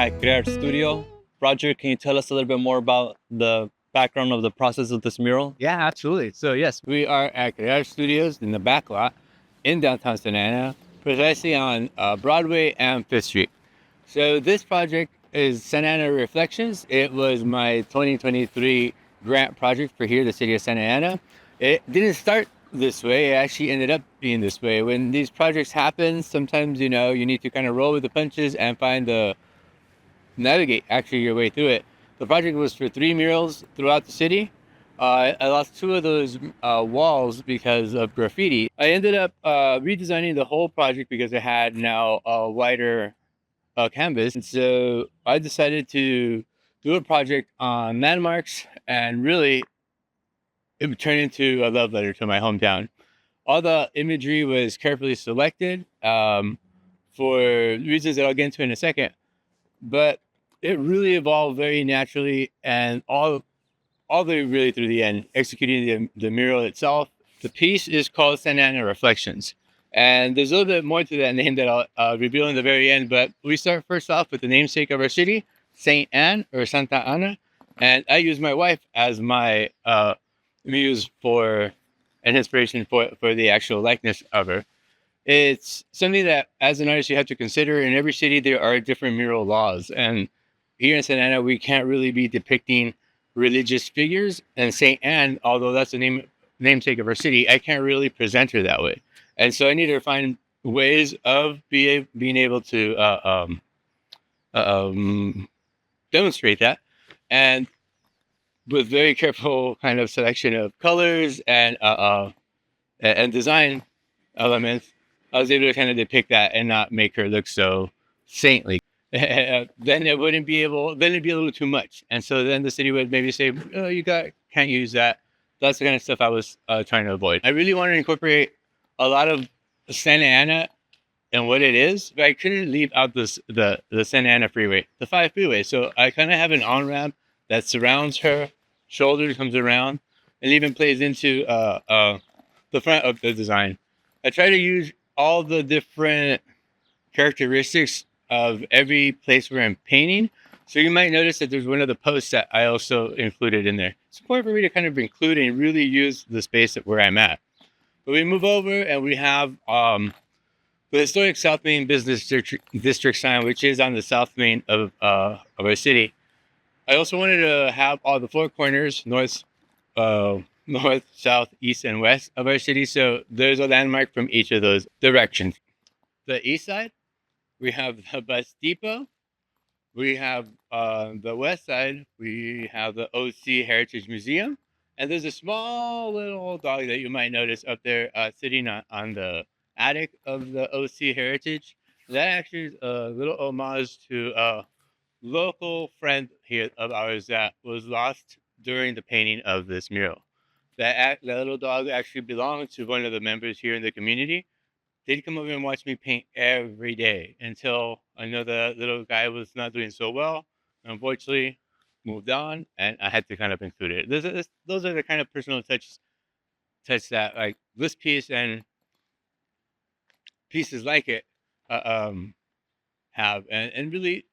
at Crear Studio. Roger, can you tell us a little bit more about the background of the process of this mural? Yeah, absolutely. So yes, we are at Crear Studios in the back lot in downtown Santa Ana, precisely on Broadway and Fifth Street. So this project is Santa Ana Reflections. It was my 2023 grant project for here, the city of Santa Ana. It didn't start this way. It actually ended up being this way. When these projects happen, sometimes, you need to kind of roll with the punches and navigate actually your way through it. The project was for 3 murals throughout the city. I lost 2 of those walls because of graffiti. I ended up redesigning the whole project because it had now a wider canvas. And so I decided to do a project on landmarks, and really it turned into a love letter to my hometown. All the imagery was carefully selected for reasons that I'll get into in a second, but it really evolved very naturally, and all the way really through the end, executing the mural itself. The piece is called Santa Ana Reflections. And there's a little bit more to that name that I'll reveal in the very end. But we start first off with the namesake of our city, Saint Anne or Santa Ana. And I use my wife as my muse for an inspiration for the actual likeness of her. It's something that, as an artist, you have to consider. In every city, there are different mural laws. And here in Santa Ana, we can't really be depicting religious figures. And Saint Anne, although that's the namesake of our city, I can't really present her that way. And so I need to find ways of being able to demonstrate that, and with very careful kind of selection of colors and design elements, I was able to kind of depict that and not make her look so saintly. Then it'd be a little too much. And so then the city would maybe say, oh, can't use that. That's the kind of stuff I was trying to avoid. I really wanted to incorporate a lot of Santa Ana and what it is, but I couldn't leave out the Santa Ana freeway, the 5 freeway. So I kind of have an on-ramp that surrounds her, shoulder comes around, and even plays into the front of the design. I try to use all the different characteristics of every place where I'm painting. So you might notice that there's one of the posts that I also included in there. It's important for me to kind of include and really use the space where I'm at. But we move over and we have the historic South Main Business District sign, which is on the South Main of our city. I also wanted to have all the 4 corners, north, south, east, and west of our city. So there's a landmark from each of those directions. The east side, we have the bus depot. We have the west side, we have the OC Heritage Museum. And there's a small little dog that you might notice up there sitting on the attic of the OC Heritage. That actually is a little homage to a local friend here of ours that was lost during the painting of this mural. That little dog actually belonged to one of the members here in the community. They'd come over and watch me paint every day until I know the little guy was not doing so well. Unfortunately, moved on, and I had to kind of include it. Those are the kind of personal touch that like this piece and pieces like it have, and really,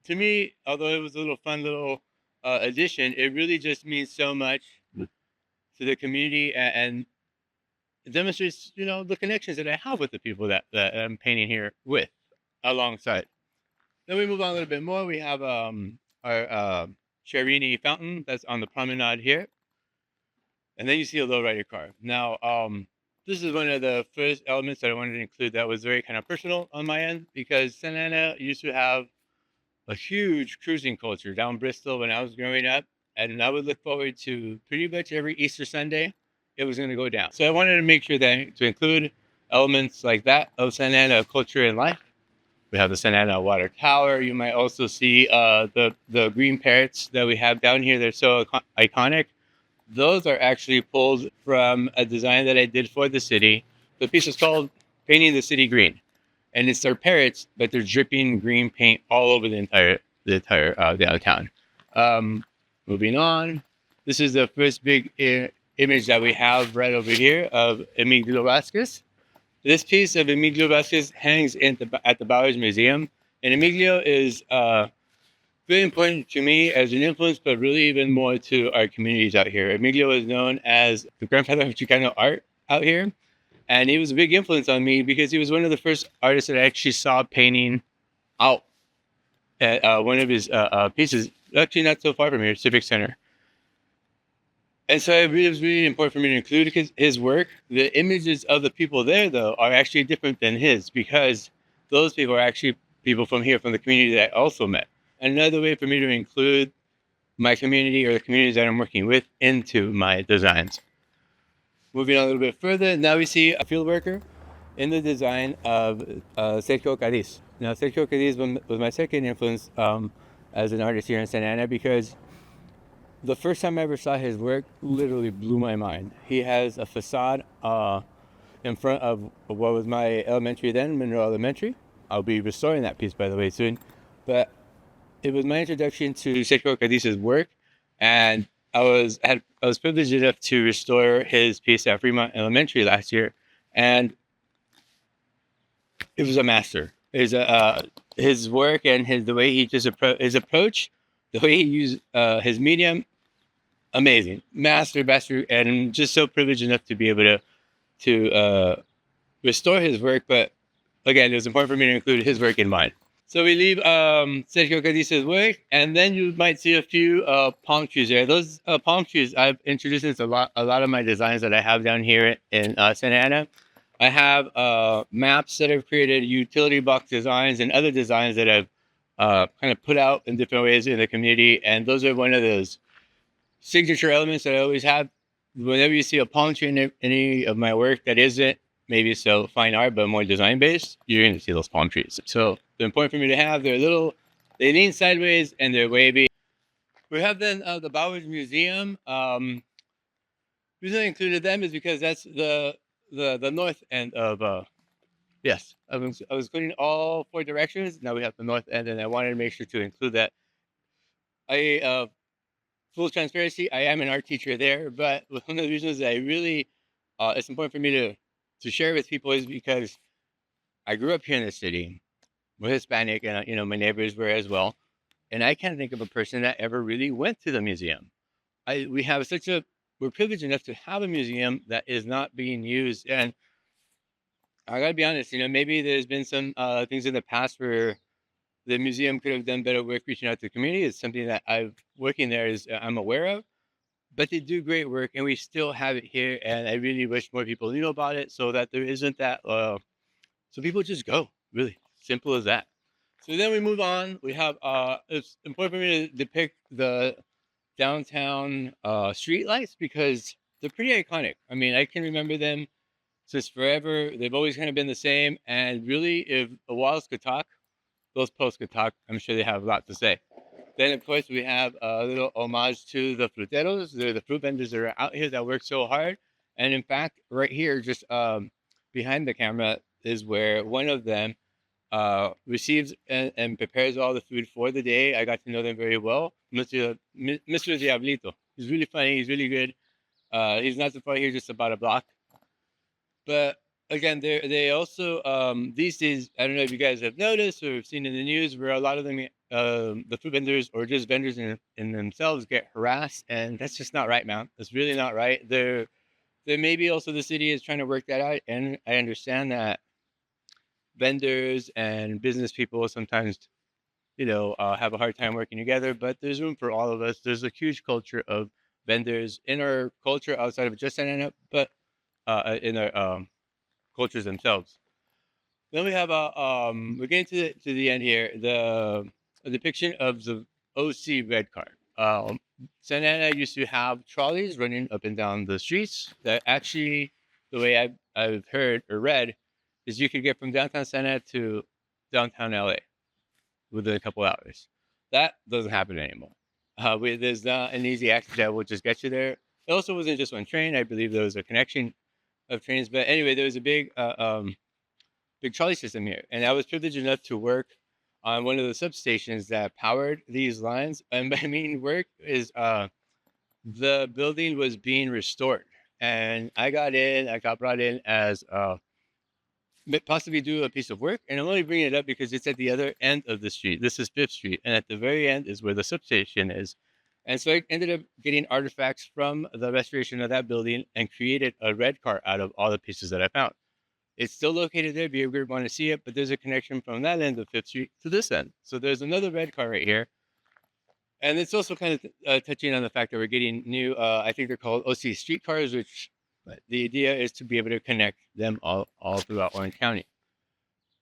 to me, although it was a little fun little addition, it really just means so much to the community, and it demonstrates, the connections that I have with the people that I'm painting here with, alongside. Then we move on a little bit more. We have our Cherini fountain that's on the promenade here. And then you see a lowrider car. Now, this is one of the first elements that I wanted to include that was very kind of personal on my end, because Santa Ana used to have a huge cruising culture down Bristol when I was growing up. And I would look forward to pretty much every Easter Sunday, it was going to go down. So I wanted to make sure that to include elements like that of Santa Ana culture and life. We have the Santa Ana Water Tower. You might also see the green parrots that we have down here. They're so iconic. Those are actually pulled from a design that I did for the city. The piece is called Painting the City Green. And it's their parrots, but they're dripping green paint all over the entire downtown. Moving on. This is the first big image that we have right over here of Emilio Vasquez. This piece of Emilio Vasquez hangs at the Bowers Museum. And Emilio is very important to me as an influence, but really even more to our communities out here. Emilio is known as the grandfather of Chicano art out here. And he was a big influence on me because he was one of the first artists that I actually saw painting out at one of his pieces, actually not so far from here, Civic Center. And so it was really important for me to include his work. The images of the people there, though, are actually different than his because those people are actually people from here, from the community that I also met. Another way for me to include my community or the communities that I'm working with into my designs. Moving on a little bit further, now we see a field worker in the design of Sergio Cadiz. Now, Sergio Cadiz was my second influence as an artist here in Santa Ana because the first time I ever saw his work literally blew my mind. He has a facade in front of what was my elementary then, Monroe Elementary. I'll be restoring that piece, by the way, soon. But it was my introduction to Sergio Cadiz's work, and I was privileged enough to restore his piece at Fremont Elementary last year, and it was a master. His work and the way he just his approach, the way he used his medium, amazing, master, and I'm just so privileged enough to be able to restore his work. But again, it was important for me to include his work in mine. So we leave Sergio Cadiz's work, and then you might see a few palm trees there. Those palm trees I've introduced into a lot of my designs that I have down here in Santa Ana. I have maps that I've created, utility box designs, and other designs that I've kind of put out in different ways in the community. And those are one of those signature elements that I always have. Whenever you see a palm tree in any of my work that isn't maybe so fine art, but more design based, you're going to see those palm trees. So they're important for me to have. They're they lean sideways and they're wavy. We have then the Bowers Museum. The reason I included them is because that's the north end of. Yes, I was including all four directions. Now we have the north end, and I wanted to make sure to include that. Full transparency, I am an art teacher there, but one of the reasons that I really it's important for me to share with people is because I grew up here in the city. We're Hispanic, and my neighbors were as well. And I can't think of a person that ever really went to the museum. We're privileged enough to have a museum that is not being used. And I gotta be honest, maybe there's been some things in the past where the museum could have done better work reaching out to the community. It's something that working there is I'm aware of. But they do great work, and we still have it here. And I really wish more people knew about it, so that there isn't that. So people just go. Really simple as that. So then we move on. We have it's important for me to depict the downtown street lights because they're pretty iconic. I mean, I can remember them since forever. They've always kind of been the same. And really, if the walls could talk, those posts could talk. I'm sure they have a lot to say. Then, of course, we have a little homage to the fruteros. They're the fruit vendors that are out here that work so hard. And in fact, right here, just behind the camera, is where one of them receives and prepares all the food for the day. I got to know them very well. Mr. Diablito. He's really funny. He's really good. He's not so far here, just about a block. But again, they also these days, I don't know if you guys have noticed or have seen in the news where a lot of them, the food vendors or just vendors in themselves get harassed, and that's just not right, man. That's really not right. There maybe also the city is trying to work that out, and I understand that vendors and business people sometimes have a hard time working together, but there's room for all of us. There's a huge culture of vendors in our culture outside of just Santa Ana, but in our cultures themselves. Then we have we're getting to the end here. A depiction of the OC red car. Santa Ana used to have trolleys running up and down the streets. That actually, the way I've heard or read, is you could get from downtown Santa Ana to downtown LA within a couple hours. That doesn't happen anymore. There's not an easy access that will just get you there. It also wasn't just one train. I believe there was a connection of trains. But anyway, there was a big trolley system here, and I was privileged enough to work on one of the substations that powered these lines. And by mean work is the building was being restored, and I got brought in as possibly do a piece of work. And I'm only bringing it up because it's at the other end of the street. This is 5th Street. And at the very end is where the substation is. And so I ended up getting artifacts from the restoration of that building and created a red car out of all the pieces that I found. It's still located there if you ever want to see it, but there's a connection from that end of 5th Street to this end. So there's another red car right here. And it's also kind of touching on the fact that we're getting new, I think they're called OC streetcars, which the idea is to be able to connect them all throughout Orange County.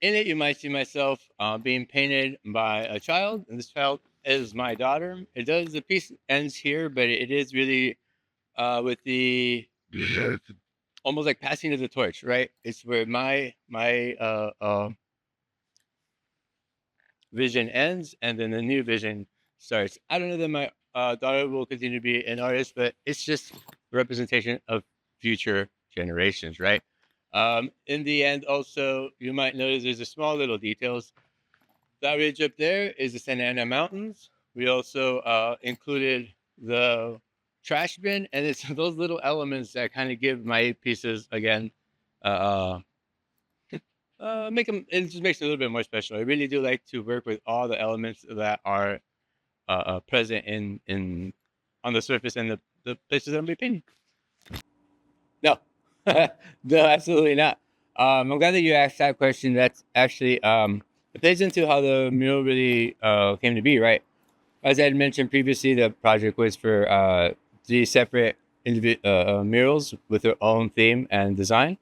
In it, you might see myself being painted by a child, and this child is my daughter. The piece ends here, but it is really with the almost like passing of the torch, right? It's where my vision ends, and then the new vision starts. I don't know that my daughter will continue to be an artist, but it's just a representation of future generations, right? In the end, also, you might notice there's a small little details. That ridge up there is the Santa Ana Mountains. We also included the trash bin, and it's those little elements that kind of give my pieces again make them. It just makes it a little bit more special. I really do like to work with all the elements that are present in on the surface and the places that I'm painting. No, no, absolutely not. I'm glad that you asked that question. That's actually it plays into how the mural really came to be, right? As I had mentioned previously, the project was for 3 separate murals with their own theme and design.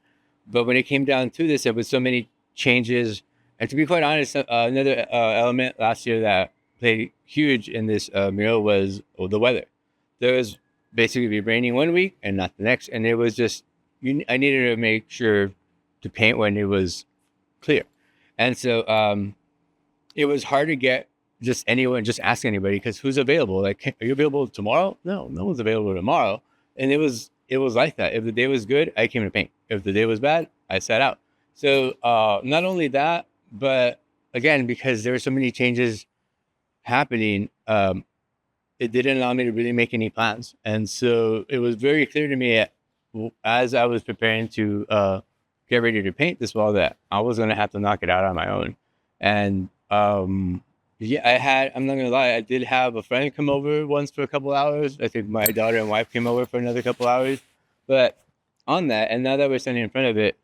But when it came down to this, there was so many changes. And to be quite honest, another element last year that played huge in this mural was the weather. There was basically raining one week and not the next, and it was just I needed to make sure to paint when it was clear, and so it was hard to get just ask anybody because who's available? Like, are you available tomorrow? No one's available tomorrow, and it was like that. If the day was good, I came to paint. If the day was bad, I sat out. So not only that, but again, because there were so many changes happening, it didn't allow me to really make any plans. And so it was very clear to me as I was preparing to get ready to paint this wall that I was going to have to knock it out on my own. And yeah, I'm not going to lie, I did have a friend come over once for a couple hours. I think my daughter and wife came over for another couple hours. But on that, and now that we're standing in front of it,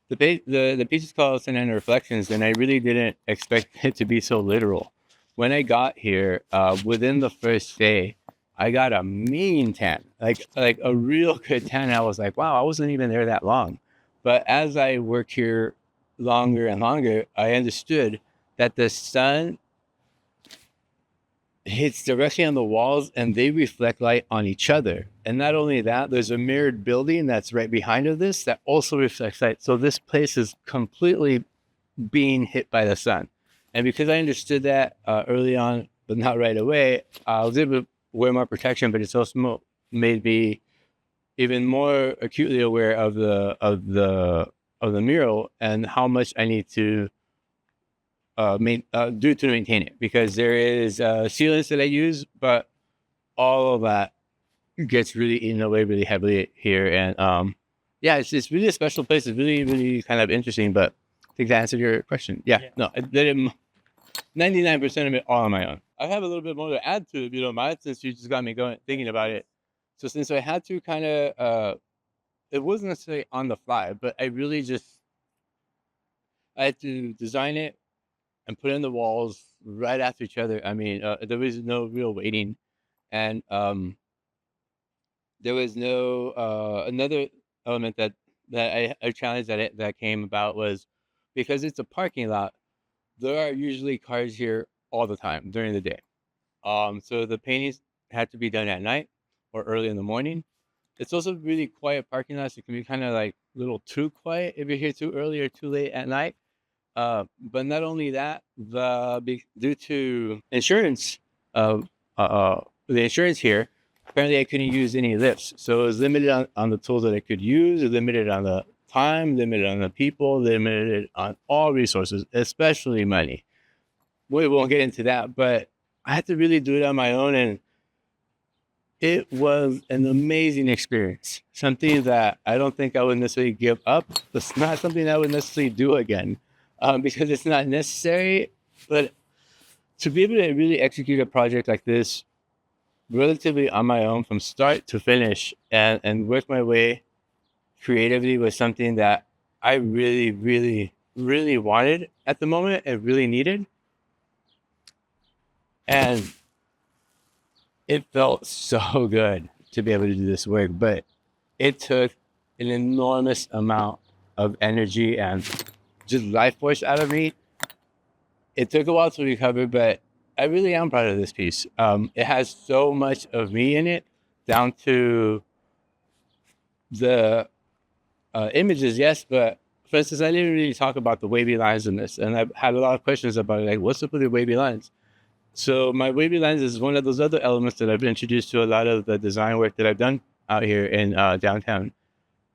the piece is called Santa Ana Reflections, and I really didn't expect it to be so literal. When I got here, within the first day, I got a mean tan, like a real good tan. I was like, wow, I wasn't even there that long. But as I worked here longer and longer, I understood that the sun hits directly on the walls and they reflect light on each other. And not only that, there's a mirrored building that's right behind of this that also reflects light. So this place is completely being hit by the sun. And because I understood that early on, but not right away, I was able to wear more protection, but it's also made me even more acutely aware of the mural and how much I need to do to maintain it, because there is sealants that I use, but all of that gets really eaten away really heavily here. And yeah, it's really a special place. It's really, really kind of interesting, but I think that answered your question. Yeah. No, I did it 99% of it all on my own. I have a little bit more to add to it, if you don't mind, since you just got me going, thinking about it. So since I had to kind of, it wasn't necessarily on the fly, but I had to design it and put in the walls right after each other. I mean, there was no real waiting, and there was no another element that I challenged that came about was because it's a parking lot. There are usually cars here all the time during the day. So the paintings had to be done at night or early in the morning. It's also really quiet parking lots. It can be kind of like a little too quiet if you're here too early or too late at night. But not only that, due to insurance, the insurance here, apparently I couldn't use any lifts. So it was limited on the tools that I could use, limited on the time, limited on the people, limited on all resources, especially money. We won't get into that, but I had to really do it on my own. And It was an amazing experience. Something that I don't think I would necessarily give up. It's not something I would necessarily do again, because it's not necessary. But to be able to really execute a project like this relatively on my own from start to finish, and work my way creatively was something that I really, really, really wanted at the moment and really needed. And it felt so good to be able to do this work, but it took an enormous amount of energy and just life force out of me. It took a while to recover, but I really am proud of this piece. It has so much of me in it, down to the images, yes, but for instance, I didn't really talk about the wavy lines in this, and I've had a lot of questions about it, like, what's up with the wavy lines? So my wavy lines is one of those other elements that I've introduced to a lot of the design work that I've done out here in downtown.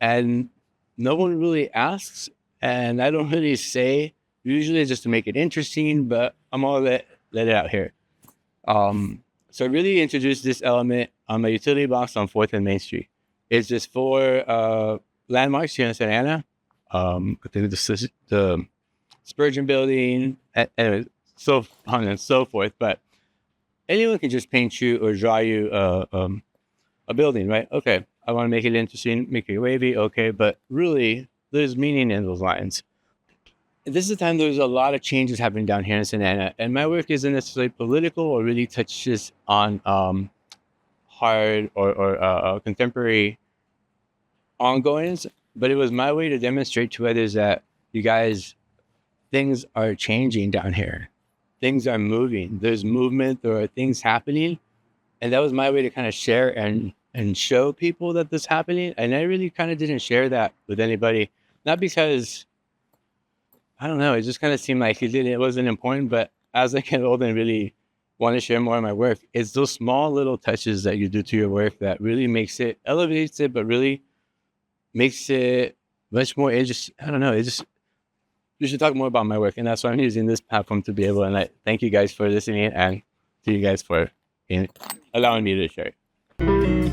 And no one really asks, and I don't really say, usually just to make it interesting, but I'm all let it out here. So I really introduced this element on my utility box on 4th and Main Street. It's just 4 landmarks here in Santa Ana. I think the Spurgeon Building, and so on and so forth. But anyone can just paint you or draw you a building, right? Okay, I want to make it interesting, make it wavy, okay, but really, there's meaning in those lines. This is the time there's a lot of changes happening down here in Santa Ana, and my work isn't necessarily political or really touches on hard or contemporary ongoings, but it was my way to demonstrate to others that, you guys, things are changing down here. Things are moving. There's movement. There are things happening. And that was my way to kind of share and show people that this is happening. And I really kind of didn't share that with anybody. Not because, I don't know, it just kind of seemed like it wasn't important. But as I get older and really want to share more of my work, it's those small little touches that you do to your work that really elevates it, but really makes it much more interesting. I don't know. You should talk more about my work, and that's why I'm using this platform to be able. And I thank you guys for listening, and to you guys for allowing me to share it.